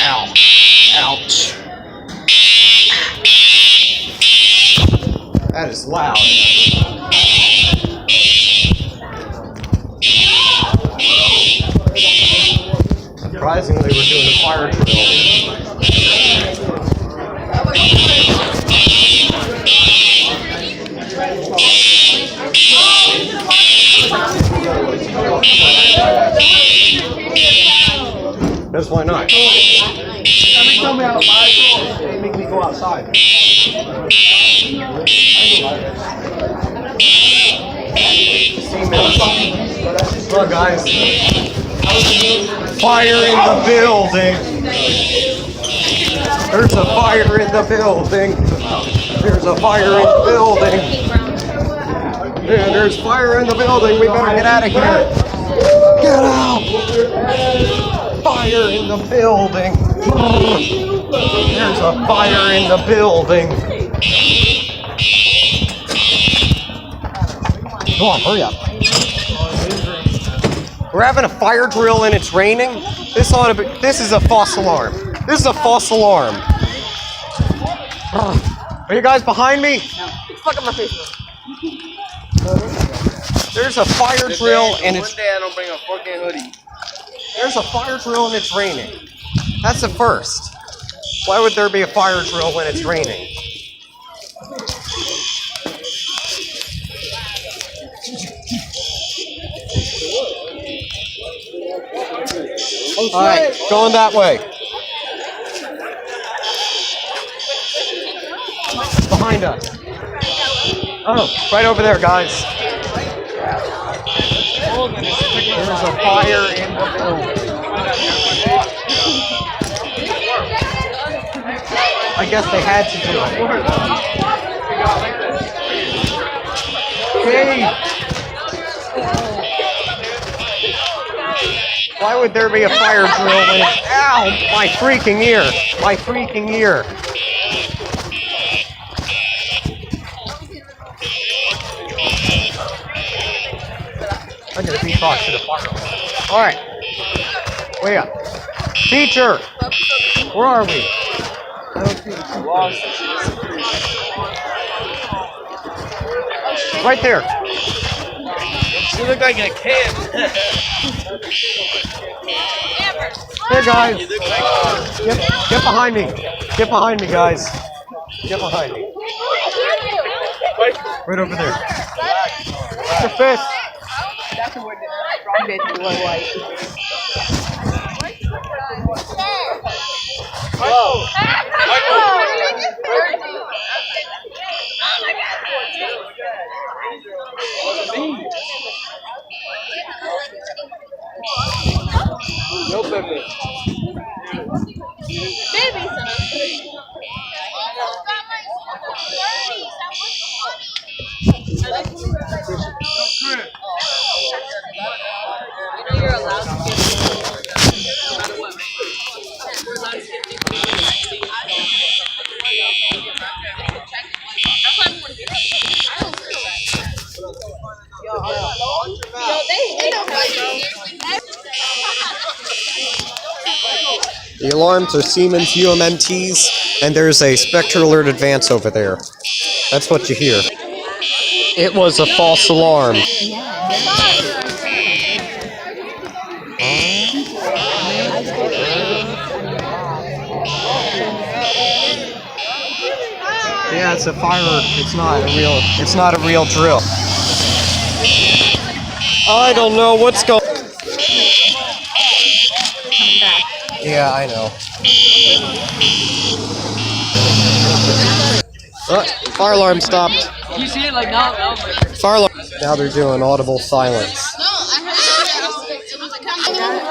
Ow. Ouch. That is loud. Surprisingly, we're doing a fire drill. That's why not. Every time we have a fire drill, they make me go outside. Come on, guys. Fire in the building. There's a fire in the building. There's a fire in the building. Yeah, there's fire in the building. We better get out of here. Get out. Fire in the building. There's a fire in the building. Come on, hurry up. We're having a fire drill and it's raining. This is a false alarm. This is a false alarm. Are you guys behind me? No. Fuck up my face. There's a fire drill and it's... One day I don't bring a fucking hoodie. There's a fire drill and it's raining. That's the first. Why would there be a fire drill when it's raining? Alright, going that way. Behind us. Oh, right over there, guys. There's a fire in the building. I guess they had to do it. Hey! Why would there be a fire drill when it's... Ow! My freaking ear! My freaking ear! I'm gonna beatbox to the fire. Alright. Way up. Teacher! Where are we? I don't see you. Right there. You look like a kid. Hey guys. Get behind me. Get behind me, guys. Get behind me. Right over there. Your fist. That's the word that wrong did to white. Oh. No baby. Baby, you're allowed to get no matter what. We're allowed to get The alarms are Siemens UMMTs, and there's a Spectre Alert Advance over there. That's what you hear. It was a false alarm. Yeah, it's a fire. It's not a real drill. I don't know what's going. Yeah, I know. Fire alarm stopped. You see it like now? Fire alarm. Now they're doing audible silence.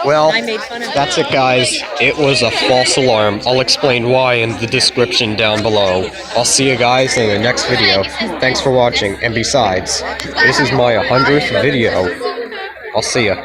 Well, that's it, guys. It was a false alarm. I'll explain why in the description down below. I'll see you guys in the next video. Thanks for watching. And besides, this is my 100th video. I'll see ya.